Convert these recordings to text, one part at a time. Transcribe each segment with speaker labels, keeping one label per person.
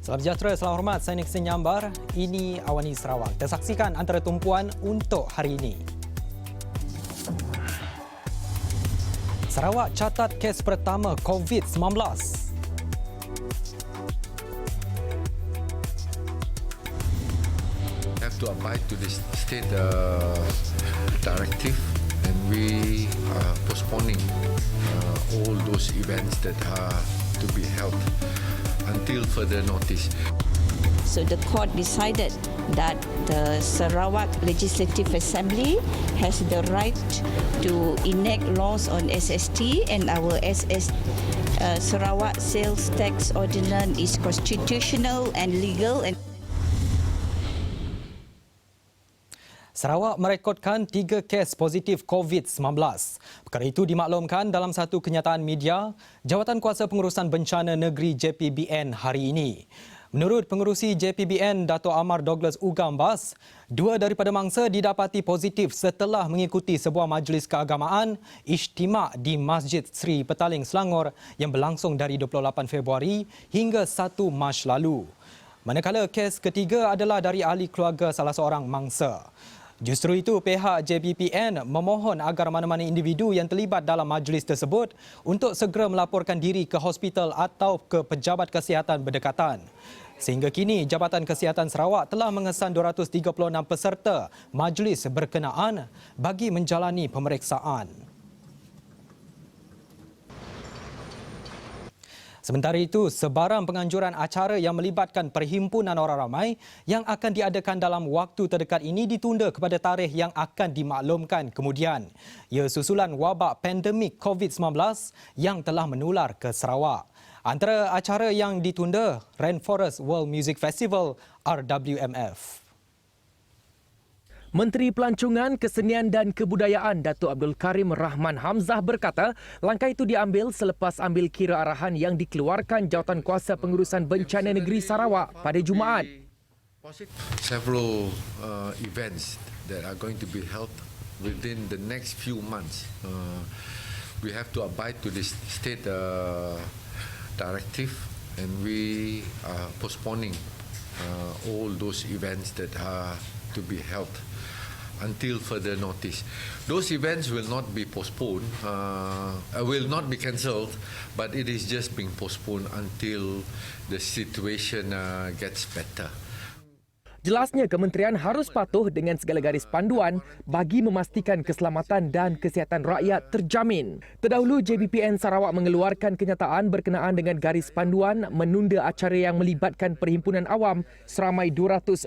Speaker 1: Salam sejahtera, salam hormat. Saya Nixon Nyambar. Ini Awani Sarawak. Kita saksikan antara tumpuan untuk hari ini. Sarawak catat kes pertama COVID-19.
Speaker 2: Have to abide to this state directive, and we are postponing all those events that are to be held until further notice.
Speaker 3: So the court decided that the Sarawak Legislative Assembly has the right to enact laws on SST, and our Sarawak Sales Tax Ordinance is constitutional and legal. And
Speaker 1: Sarawak merekodkan 3 kes positif COVID-19. Perkara itu dimaklumkan dalam satu kenyataan media Jawatan Kuasa Pengurusan Bencana Negeri JPBN hari ini. Menurut pengerusi JPBN Dato' Amar Douglas Ugambas, 2 daripada mangsa didapati positif setelah mengikuti sebuah majlis keagamaan Ijtima' di Masjid Sri Petaling Selangor yang berlangsung dari 28 Februari hingga 1 Mac lalu. Manakala kes ketiga adalah dari ahli keluarga salah seorang mangsa. Justru itu, pihak JPBN memohon agar mana-mana individu yang terlibat dalam majlis tersebut untuk segera melaporkan diri ke hospital atau ke pejabat kesihatan berdekatan. Sehingga kini, Jabatan Kesihatan Sarawak telah mengesan 236 peserta majlis berkenaan bagi menjalani pemeriksaan. Sementara itu, sebarang penganjuran acara yang melibatkan perhimpunan orang ramai yang akan diadakan dalam waktu terdekat ini ditunda kepada tarikh yang akan dimaklumkan kemudian. Ia susulan wabak pandemik COVID-19 yang telah menular ke Sarawak. Antara acara yang ditunda, Rainforest World Music Festival (RWMF).
Speaker 4: Menteri Pelancongan, Kesenian dan Kebudayaan Datuk Abdul Karim Rahman Hamzah berkata langkah itu diambil selepas ambil kira arahan yang dikeluarkan Jawatan Kuasa Pengurusan Bencana Negeri Sarawak pada Jumaat.
Speaker 2: Several events that are going to be held within the next few months. We have to abide to this state directive, and we are postponing all those events that are to be held until further notice. Those events will not be postponed, will not be cancelled, but it is just being postponed until the situation gets better.
Speaker 4: Jelasnya kementerian harus patuh dengan segala garis panduan bagi memastikan keselamatan dan kesihatan rakyat terjamin. Terdahulu, JPBN Sarawak mengeluarkan kenyataan berkenaan dengan garis panduan menunda acara yang melibatkan perhimpunan awam seramai 250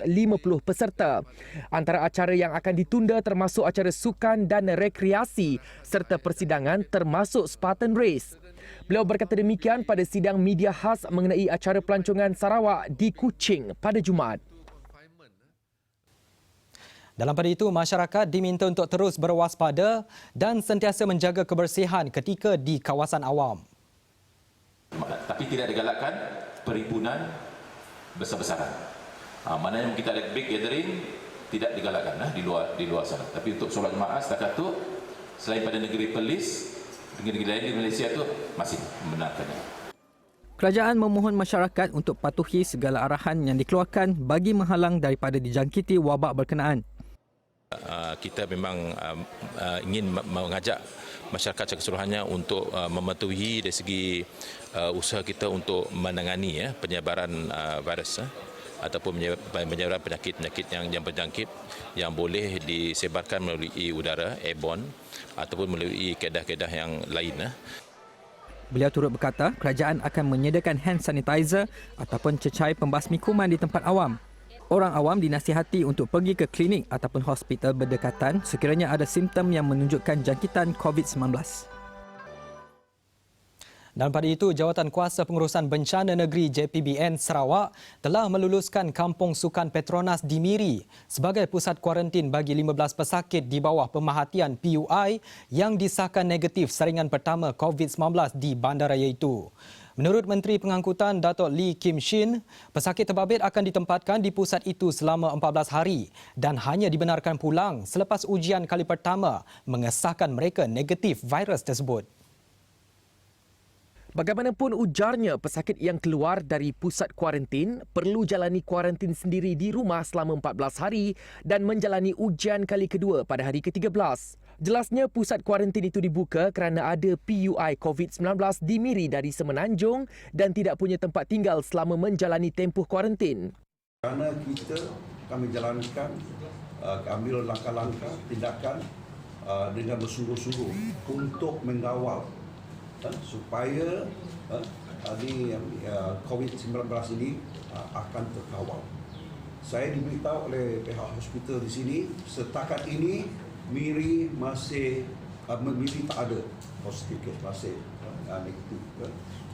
Speaker 4: peserta. Antara acara yang akan ditunda termasuk acara sukan dan rekreasi serta persidangan termasuk Spartan Race. Beliau berkata demikian pada sidang media khas mengenai acara pelancongan Sarawak di Kuching pada Jumaat.
Speaker 1: Dalam pada itu, masyarakat diminta untuk terus berwaspada dan sentiasa menjaga kebersihan ketika di kawasan awam.
Speaker 5: Tapi tidak digalakkan perhimpunan besar-besaran. Maknanya kita ada big gathering, tidak digalakkan di luar sana. Tapi untuk solat jemaah setakat itu, selain pada negeri Perlis, negeri lain di Malaysia itu masih membenarkannya.
Speaker 6: Kerajaan memohon masyarakat untuk patuhi segala arahan yang dikeluarkan bagi menghalang daripada dijangkiti wabak berkenaan.
Speaker 7: Kita memang ingin mengajak masyarakat secara keseluruhannya untuk mematuhi dari segi usaha kita untuk menangani penyebaran virus ataupun penyebaran penyakit-penyakit yang berjangkit yang boleh disebarkan melalui udara, airborne ataupun melalui kaedah-kaedah yang lain.
Speaker 6: Beliau turut berkata kerajaan akan menyediakan hand sanitizer ataupun cecair pembasmi kuman di tempat awam. Orang awam dinasihati untuk pergi ke klinik ataupun hospital berdekatan sekiranya ada simptom yang menunjukkan jangkitan COVID-19.
Speaker 1: Dan pada itu, Jawatan Kuasa Pengurusan Bencana Negeri JPBN Sarawak telah meluluskan Kampung Sukan Petronas di Miri sebagai pusat kuarantin bagi 15 pesakit di bawah pemerhatian PUI yang disahkan negatif saringan pertama COVID-19 di bandaraya itu. Menurut Menteri Pengangkutan Datuk Lee Kim Shin, pesakit terbabit akan ditempatkan di pusat itu selama 14 hari dan hanya dibenarkan pulang selepas ujian kali pertama mengesahkan mereka negatif virus tersebut.
Speaker 4: Bagaimanapun ujarnya, pesakit yang keluar dari pusat kuarantin perlu jalani kuarantin sendiri di rumah selama 14 hari dan menjalani ujian kali kedua pada hari ke-13. Jelasnya, pusat kuarantin itu dibuka kerana ada PUI COVID-19 di Miri dari Semenanjung dan tidak punya tempat tinggal selama menjalani tempoh kuarantin.
Speaker 8: Kerana kami jalankan, ambil langkah-langkah tindakan dengan bersungguh-sungguh untuk mengawal supaya COVID-19 ini akan terkawal. Saya diberitahu oleh pihak hospital di sini, setakat ini Miri masih Miri tak ada positif kes, masih negatif.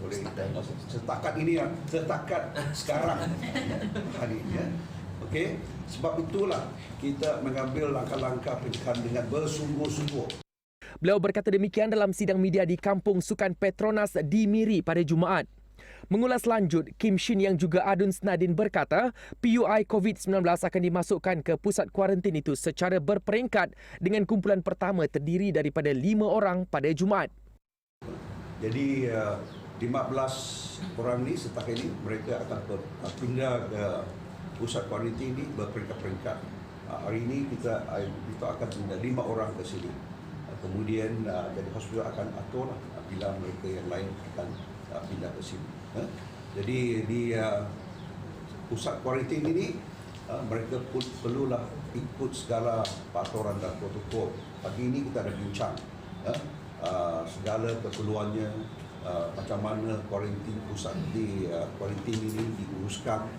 Speaker 8: Oleh setakat ini, setakat sekarang hari ini. Okey, sebab itulah kita mengambil langkah-langkah pencegahan dengan bersungguh-sungguh.
Speaker 4: Beliau berkata demikian dalam sidang media di Kampung Sukan Petronas di Miri pada Jumaat. Mengulas lanjut, Kim Shin yang juga adun senadin berkata PUI COVID-19 akan dimasukkan ke pusat kuarantin itu secara berperingkat dengan kumpulan pertama terdiri daripada 5 orang pada Jumaat.
Speaker 8: Jadi 15 orang ni setakat ini mereka akan pindah ke pusat kuarantin ini berperingkat-peringkat. Hari ini kita akan pindah 5 orang ke sini. Kemudian jadi hospital akan atur bila mereka yang lain akan pindah ke sini. Jadi di pusat kuarantin ini mereka perlulah ikut segala peraturan dan protokol. Pagi ini kita dah bincang segala keperluannya, macam mana kuarantin pusat di kuarantin ini diuruskan.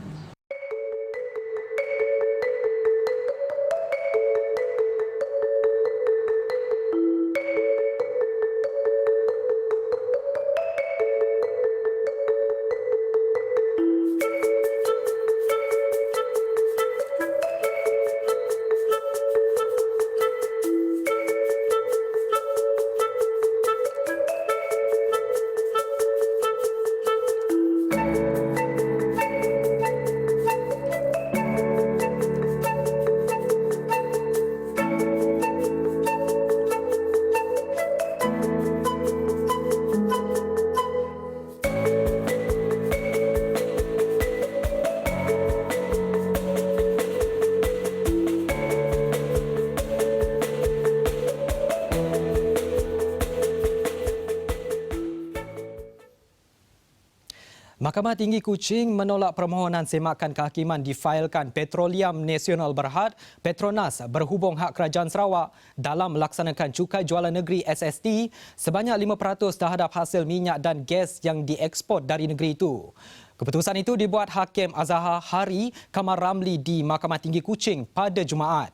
Speaker 1: Mahkamah Tinggi Kuching menolak permohonan semakan kehakiman difailkan Petroleum Nasional Berhad Petronas berhubung hak Kerajaan Sarawak dalam melaksanakan cukai jualan negeri SST sebanyak 5% terhadap hasil minyak dan gas yang diekspor dari negeri itu. Keputusan itu dibuat Hakim Azhar Hari Kamar Ramli di Mahkamah Tinggi Kuching pada Jumaat.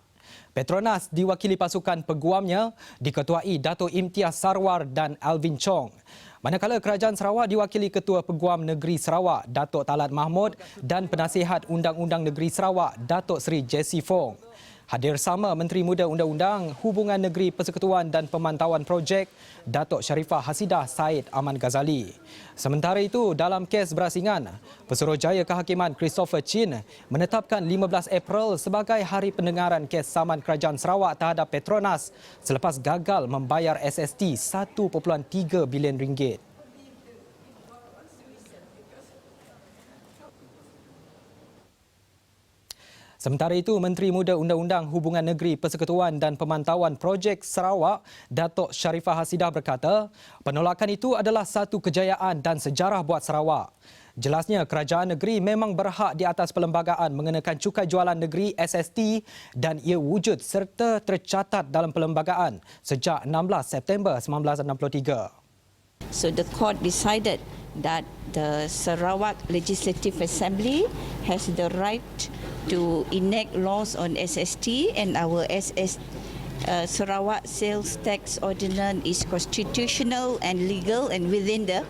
Speaker 1: Petronas diwakili pasukan peguamnya diketuai Dato' Imtiaz Sarwar dan Alvin Chong. Manakala Kerajaan Sarawak diwakili Ketua Peguam Negeri Sarawak Datuk Talat Mahmud dan Penasihat Undang-Undang Negeri Sarawak Datuk Seri Jessie Fong. Hadir sama Menteri Muda Undang-Undang, Hubungan Negeri Persekutuan dan Pemantauan Projek Datuk Sharifah Hasidah Said Aman Ghazali. Sementara itu, dalam kes berasingan, Pesuruhjaya Kehakiman Christopher Chin menetapkan 15 April sebagai hari pendengaran kes saman Kerajaan Sarawak terhadap Petronas selepas gagal membayar SST RM1.3 bilion. Sementara itu, Menteri Muda Undang-Undang Hubungan Negeri Persekutuan dan Pemantauan Projek Sarawak, Datuk Sharifah Hasidah berkata, penolakan itu adalah satu kejayaan dan sejarah buat Sarawak. Jelasnya, kerajaan negeri memang berhak di atas perlembagaan mengenakan cukai jualan negeri SST dan ia wujud serta tercatat dalam perlembagaan sejak 16 September 1963.
Speaker 3: So the court decided that the Sarawak Legislative Assembly has the right to enact laws on SST, and our Sarawak Sales Tax Ordinance is constitutional and legal and within the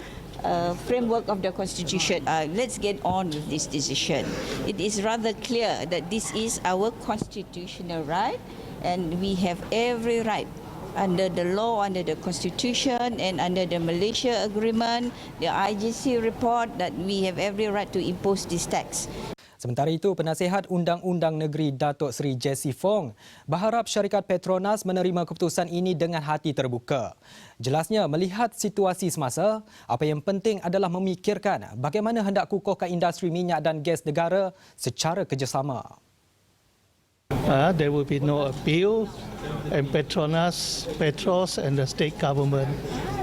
Speaker 3: framework of the Constitution. Let's get on with this decision. It is rather clear that this is our constitutional right and we have every right under the law, under the Constitution and under the Malaysia Agreement, the IGC report, that we have every right to impose this tax.
Speaker 1: Sementara itu, Penasihat Undang-Undang Negeri Datuk Seri Jessie Fong berharap syarikat Petronas menerima keputusan ini dengan hati terbuka. Jelasnya, melihat situasi semasa, apa yang penting adalah memikirkan bagaimana hendak kukuhkan industri minyak dan gas negara secara kerjasama.
Speaker 9: There will be no appeal, and Petros and the state government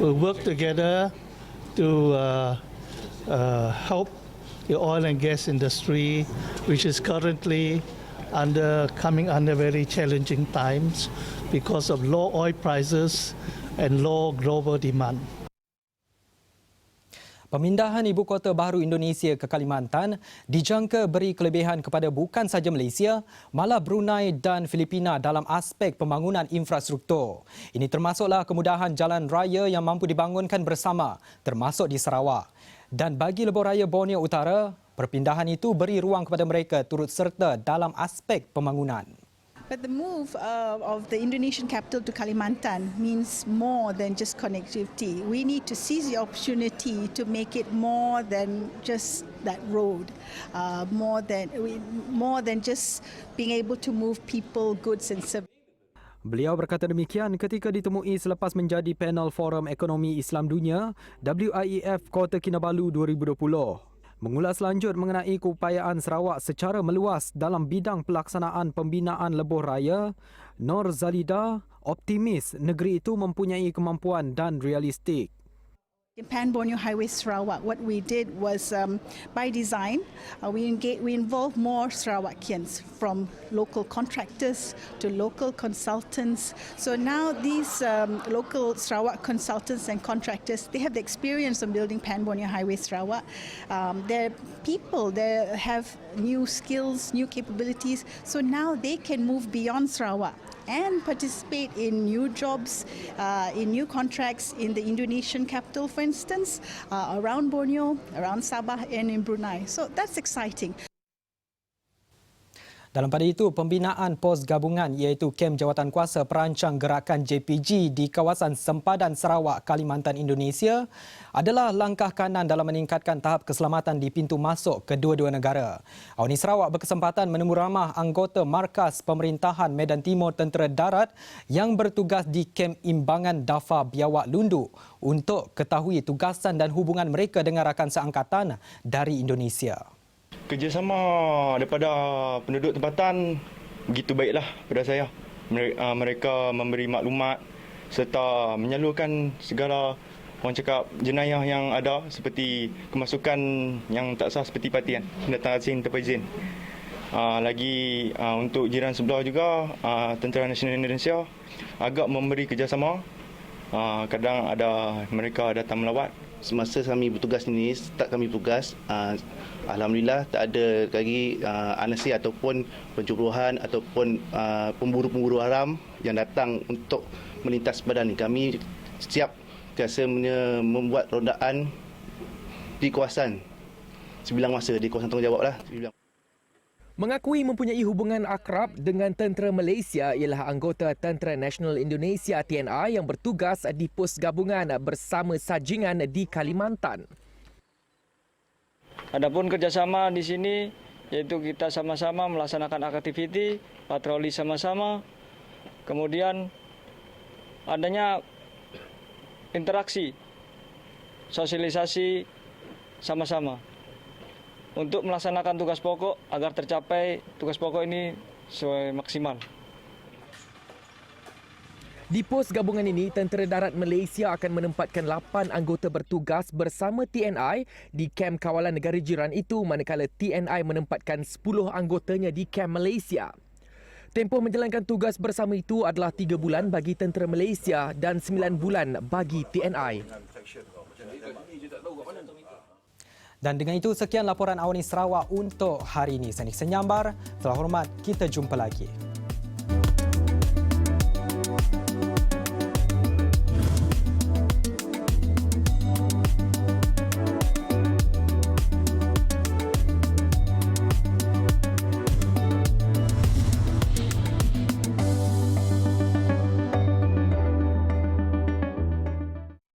Speaker 9: will work together to help the oil and gas industry, which is currently coming under very challenging times because of low oil prices and low global demand.
Speaker 1: Pemindahan ibu kota baru Indonesia ke Kalimantan dijangka beri kelebihan kepada bukan sahaja Malaysia, malah Brunei dan Filipina dalam aspek pembangunan infrastruktur. Ini termasuklah kemudahan jalan raya yang mampu dibangunkan bersama, termasuk di Sarawak. Dan bagi lebuh raya Borneo Utara, perpindahan itu beri ruang kepada mereka turut serta dalam aspek pembangunan.
Speaker 10: But the move of the Indonesian capital to Kalimantan means more than just connectivity. We need to seize the opportunity to make it more than just that road, more than just being able to move people, goods and services.
Speaker 1: Beliau berkata demikian ketika ditemui selepas menjadi panel Forum Ekonomi Islam Dunia WIEF Kota Kinabalu 2020. Mengulas lanjut mengenai keupayaan Sarawak secara meluas dalam bidang pelaksanaan pembinaan lebuh raya, Nur Zalida optimis negeri itu mempunyai kemampuan dan realistik.
Speaker 10: In Pan Borneo Highway Sarawak, what we did was, by design, we involved more Sarawakians, from local contractors to local consultants. So now these local Sarawak consultants and contractors, they have the experience of building Pan Borneo Highway Sarawak. They're people, they have new skills, new capabilities. So now they can move beyond Sarawak and participate in new jobs, in new contracts in the Indonesian capital, for instance, around Borneo, around Sabah and in Brunei. So that's exciting.
Speaker 1: Dalam pada itu, pembinaan pos gabungan iaitu Kem Jawatankuasa Perancang Gerakan JPG di kawasan sempadan Sarawak, Kalimantan, Indonesia adalah langkah kanan dalam meningkatkan tahap keselamatan di pintu masuk kedua-dua negara. Awani Sarawak berkesempatan menemu ramah anggota Markas Pemerintahan Medan Timur Tentera Darat yang bertugas di Kem Imbangan Dafa Biawak Lundu untuk ketahui tugasan dan hubungan mereka dengan rakan seangkatan dari Indonesia.
Speaker 11: Kerjasama daripada penduduk tempatan begitu baiklah pada saya. Mereka memberi maklumat serta menyalurkan segala orang cakap jenayah yang ada seperti kemasukan yang tak sah seperti partian, datang asing tanpa izin. Lagi untuk jiran sebelah juga, Tentera Nasional Indonesia agak memberi kerjasama. Kadang ada mereka datang melawat.
Speaker 12: Semasa kami bertugas ini, start kami bertugas, alhamdulillah tak ada lagi anasi ataupun pencubruhan ataupun pemburu-pemburu haram yang datang untuk melintas badan ini. Kami siap biasa membuat rondaan di kawasan sebilang masa, di kawasan tanggungjawablah.
Speaker 4: Mengakui mempunyai hubungan akrab dengan tentera Malaysia ialah anggota Tentera Nasional Indonesia TNI yang bertugas di pos gabungan bersama Sajingan di Kalimantan.
Speaker 13: Adapun kerjasama di sini iaitu kita sama-sama melaksanakan aktiviti, patroli sama-sama, kemudian adanya interaksi, sosialisasi sama-sama untuk melaksanakan tugas pokok agar tercapai tugas pokok ini sesuai maksimal.
Speaker 4: Di pos gabungan ini, Tentera Darat Malaysia akan menempatkan 8 anggota bertugas bersama TNI di kem kawalan negara jiran itu, manakala TNI menempatkan 10 anggotanya di kem Malaysia. Tempoh menjalankan tugas bersama itu adalah 3 bulan bagi Tentera Malaysia dan 9 bulan bagi TNI. Dan dengan itu, sekian laporan Awani Sarawak untuk hari ini. Saya Senyambar, telah hormat, kita jumpa lagi.